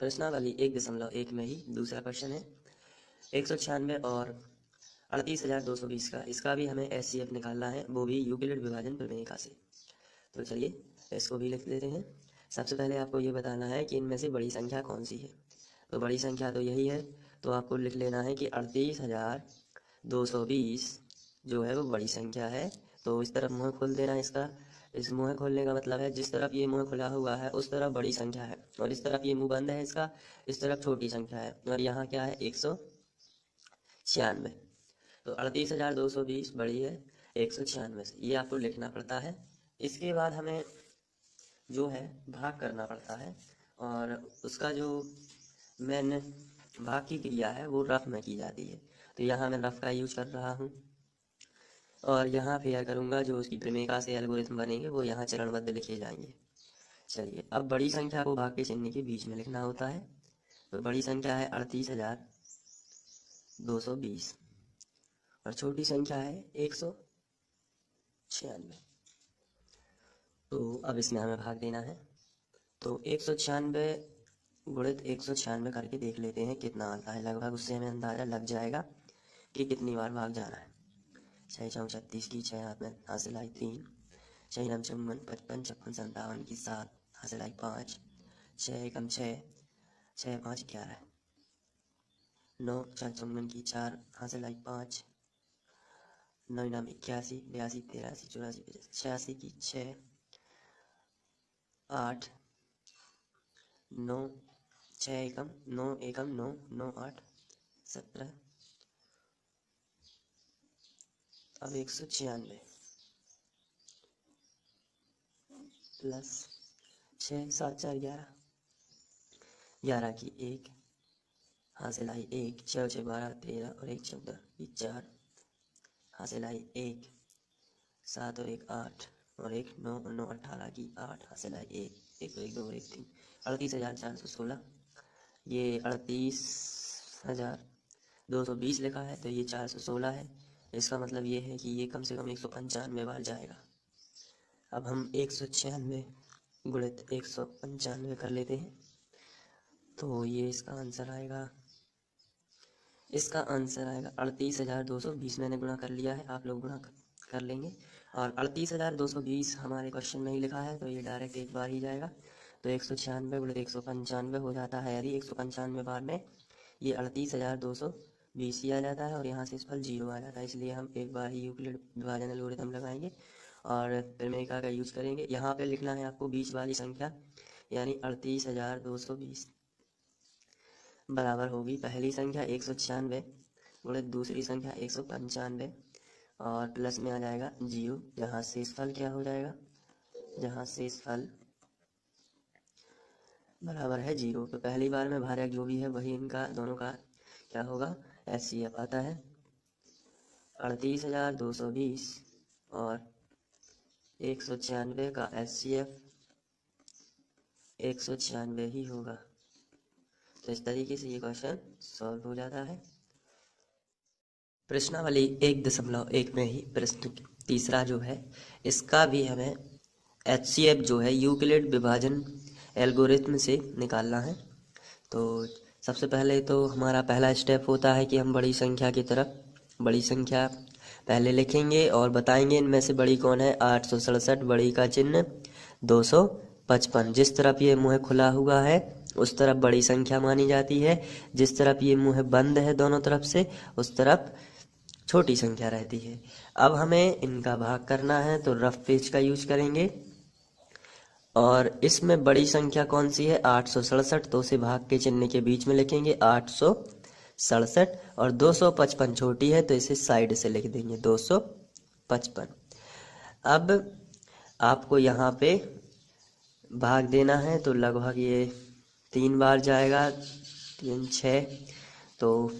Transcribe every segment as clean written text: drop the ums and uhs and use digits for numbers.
प्रश्नावली 1.1 में ही दूसरा क्वेश्चन है 196 और 38,220 का। इसका भी हमें एचसीएफ निकालना है, वो भी यूक्लिड विभाजन प्रमेय से। तो चलिए इसको भी लिख लेते हैं। सबसे पहले आपको ये बताना है कि इनमें से बड़ी संख्या कौन सी है। तो बड़ी संख्या तो यही है, तो आपको लिख लेना है कि 38,220 जो है वो बड़ी संख्या है। तो इस तरफ मुँह खोल देना इसका। इस मुँह खोलने का मतलब है जिस तरफ ये मुँह खुला हुआ है उस तरफ बड़ी संख्या है, और इस तरफ ये मुँह बंद है इसका, इस तरफ छोटी संख्या है। और यहाँ क्या है 196। तो 38,220 बड़ी है 196 से, ये आपको लिखना पड़ता है। इसके बाद हमें जो है भाग करना पड़ता है, और उसका जो मैंने भाग की क्रिया है वो रफ में की जाती है। तो यहाँ मैं रफ का यूज कर रहा हूँ, और यहाँ फेयर करूँगा। जो उसकी प्रमेय से एल्गोरिथम बनेंगे वो यहाँ चरणबद्ध लिखे जाएंगे। चलिए अब बड़ी संख्या को भाग के चिन्ह के बीच में लिखना होता है। तो बड़ी संख्या है 38,220 और छोटी संख्या है 196। तो अब इसमें हमें भाग देना है। तो 196 गुणित 196 करके देख लेते हैं कितना आता है। लगभग उससे हमें अंदाजा लग जाएगा कि कितनी बार भाग जाना है। 6 × 36 की 6 हाथ में हासिल आई 3, 6 × 54 55 56 57 की 7 हासिल आई 5, 6 × 6 6 5 11, 9 4 54 की 4 हासिल आई 5, 9 9 81 82 83 84 85 की 6 8 9 6 एकम 9 एकम 9 9 8 17। अब 196 प्लस 6 7 4 11 11 की 1 हासिल आई 1, 6 6 12 13 और 1 14 की 4 हासिल आई 1, 7 और 1 8 और 1 9 और 9 18 की 8 हासिल आई 1 1 2 1 2 और 1 3 38,416। ये 38,220 लिखा है, तो ये 416 है। इसका मतलब ये है कि ये कम से कम 195 बार जाएगा। अब हम 196 गुणित 195 कर लेते हैं। तो ये इसका आंसर आएगा 38,220। मैंने गुणा कर लिया है, आप लोग गुणा कर लेंगे। और 38,220 हमारे क्वेश्चन में ही लिखा है, तो ये डायरेक्ट एक बार ही जाएगा। तो 196 गुणित 195 हो जाता है। यदि 195 बार में ये 38,220 ही आ जाता है और यहाँ से इस पर 0 आ जाता है, इसलिए हम एक बार ही यूक्लिड विभाजन एल्गोरिथम लगाएंगे और प्रमेयिका का यूज करेंगे। यहाँ पे लिखना है आपको बीच वाली संख्या, यानी 38,220 बराबर होगी पहली संख्या 196 गुणित दूसरी संख्या 195 और प्लस में आ जाएगा 0। जहाँ शेषफल क्या हो जाएगा, जहाँ शेषफल बराबर है 0। तो पहली बार में भाजक जो भी है वही इनका दोनों का क्या होगा, एचसीएफ आता है 38,220 और 196 का एचसीएफ 196 ही होगा। तो इस तरीके से ये क्वेश्चन सॉल्व हो जाता है। प्रश्नावली 1.1 में ही प्रश्न तीसरा जो है, इसका भी हमें एचसीएफ जो है यूक्लिड विभाजन एल्गोरिथम से निकालना है। तो सबसे पहले तो हमारा पहला स्टेप होता है कि हम बड़ी संख्या की तरफ बड़ी संख्या पहले लिखेंगे और बताएंगे इनमें से बड़ी कौन है। 867 बड़ी का चिन्ह 255। जिस तरफ ये मुँह खुला हुआ है उस तरफ बड़ी संख्या मानी जाती है, जिस तरफ ये मुँह बंद है दोनों तरफ से उस तरफ छोटी संख्या रहती है। अब हमें इनका भाग करना है, तो रफ पेज का यूज करेंगे। और इसमें बड़ी संख्या कौन सी है, 867, तो उसे भाग के चिन्ह के बीच में लिखेंगे 867, और 255 छोटी है तो इसे साइड से लिख देंगे 255। अब आपको यहाँ पे भाग देना है, तो लगभग ये 3 बार जाएगा, 3 6, तो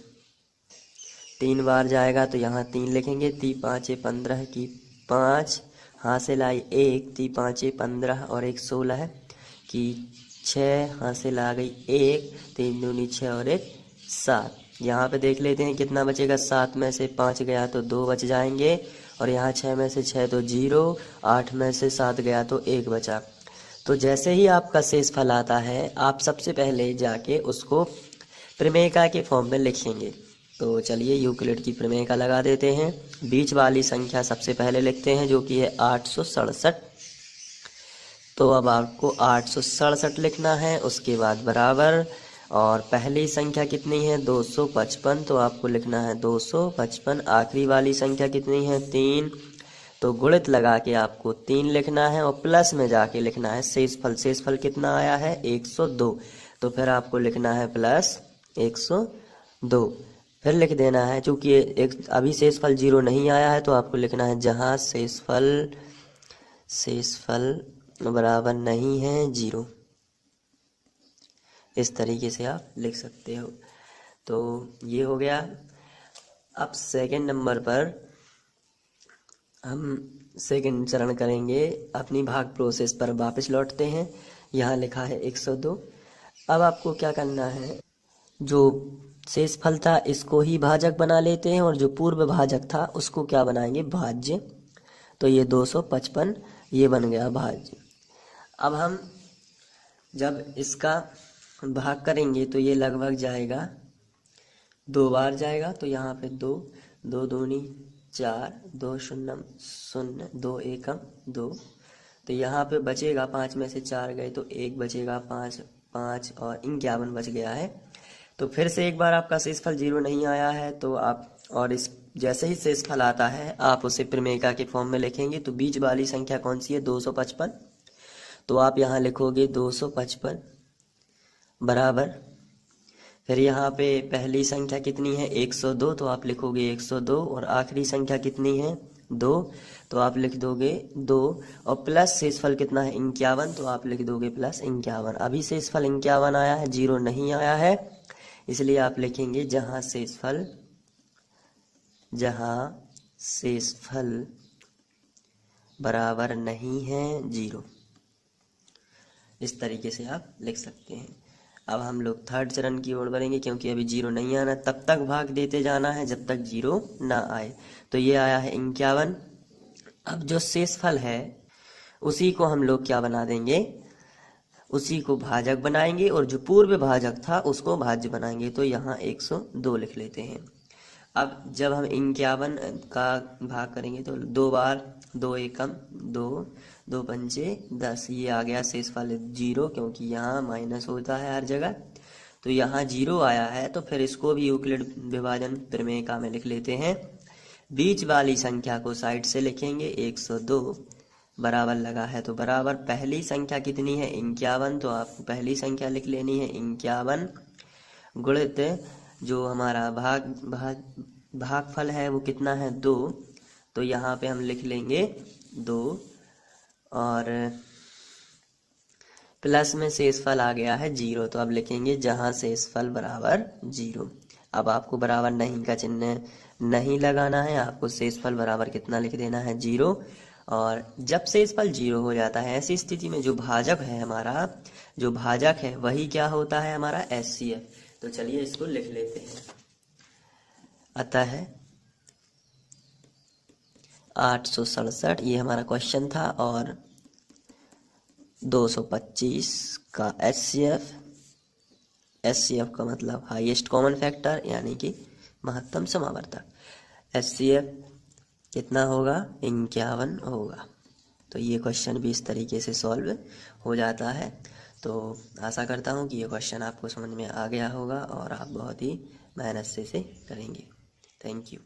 3 बार जाएगा तो यहाँ 3 लिखेंगे। 3 5 15 की 5 हासिल आई 1, 3 5 15 और 1 16 की 6 हासिल आ गई 1, 3 दूनी 6 और 1 7। यहाँ पे देख लेते हैं कितना बचेगा। 7 में से 5 गया तो 2 बच जाएंगे, और यहाँ 6 में से 6 तो 0, 8 में से 7 गया तो 1 बचा। तो जैसे ही आपका शेषफल आता है आप सबसे पहले जाके उसको प्रमेयिका के फॉर्म में लिखेंगे। तो चलिए यूक्लिड की प्रमेयिका लगा देते हैं। बीच वाली संख्या सबसे पहले लिखते हैं जो कि है 867। तो अब आपको 867 लिखना है, उसके बाद बराबर, और पहली संख्या कितनी है 255, तो आपको लिखना है 255। आखिरी वाली संख्या कितनी है 3, तो गुणित लगा के आपको 3 लिखना है और प्लस में जाके लिखना है शेषफल। शेषफल कितना आया है 102, तो फिर आपको लिखना है प्लस 102, फिर लिख देना है। चूंकि एक अभी शेषफल 0 नहीं आया है तो आपको लिखना है जहाँ शेषफल बराबर नहीं है 0। इस तरीके से आप लिख सकते हो। तो ये हो गया। अब सेकंड नंबर पर हम सेकंड चरण करेंगे। अपनी भाग प्रोसेस पर वापस लौटते हैं। यहाँ लिखा है 102। अब आपको क्या करना है, जो शेषफल था इसको ही भाजक बना लेते हैं और जो पूर्व भाजक था उसको क्या बनाएंगे भाज्य। तो ये 255 ये बन गया भाज्य। अब हम जब इसका भाग करेंगे तो ये लगभग जाएगा 2 बार जाएगा। तो यहाँ पे 2, 2 दूनी 4, 2 शून्यम 0, 2 एकम 2। तो यहाँ पे बचेगा 5 में से 4 गए तो 1 बचेगा, 5 5 और 51 बच गया है। तो फिर से एक बार आपका शेषफल 0 नहीं आया है तो आप, और इस जैसे ही शेषफल आता है आप उसे प्रमेयिका के फॉर्म में लिखेंगे। तो बीच वाली संख्या कौन सी है 255, तो आप यहाँ लिखोगे 255 बराबर, फिर यहाँ पे पहली संख्या कितनी है 102, तो आप लिखोगे 102, और आखिरी संख्या कितनी है 2, तो आप लिख दोगे 2, और प्लस शेषफल कितना है 51, तो आप लिख दोगे प्लस 51। अभी शेषफल 51 आया है, 0 नहीं आया है, इसलिए आप लिखेंगे जहाँ शेषफल बराबर नहीं है 0। इस तरीके से आप लिख सकते हैं। अब हम लोग थर्ड चरण की ओर बढ़ेंगे, क्योंकि अभी 0 नहीं आना, तब तक भाग देते जाना है जब तक 0 ना आए। तो ये आया है 51। अब जो शेषफल है उसी को हम लोग क्या बना देंगे, उसी को भाजक बनाएंगे, और जो पूर्व भाजक था उसको भाज्य बनाएंगे। तो यहाँ 102 लिख लेते हैं। अब जब हम 51 का भाग करेंगे तो 2 बार, 2 एकम 2, 2 पंचे 10, ये आ गया शेषफल 0, क्योंकि यहाँ माइनस होता है हर जगह। तो यहाँ 0 आया है, तो फिर इसको भी यूक्लिड विभाजन प्रमेयिका में लिख लेते हैं। बीच वाली संख्या को साइड से लिखेंगे 102 बराबर लगा है, तो बराबर पहली संख्या कितनी है 51, तो आपको पहली संख्या लिख लेनी है 51 गुणित जो हमारा भागफल है वो कितना है 2, तो यहाँ पे हम लिख लेंगे 2, और प्लस में शेषफल आ गया है 0, तो अब लिखेंगे जहाँ शेषफल बराबर 0। अब आपको बराबर नहीं का चिन्ह नहीं लगाना है, आपको शेषफल बराबर कितना लिख देना है 0। और जब शेषफल 0 हो जाता है ऐसी स्थिति में जो भाजक है हमारा, जो भाजक है वही क्या होता है हमारा HCF। तो चलिए इसको लिख लेते हैं। अतः 867 ये हमारा क्वेश्चन था, और 225 का HCF का मतलब हाईएस्ट कॉमन फैक्टर, यानी कि महत्तम समावर्तक। HCF कितना होगा 51 होगा। तो ये क्वेश्चन भी इस तरीके से सॉल्व हो जाता है। तो आशा करता हूँ कि ये क्वेश्चन आपको समझ में आ गया होगा और आप बहुत ही मेहनत से इसे करेंगे। Thank you.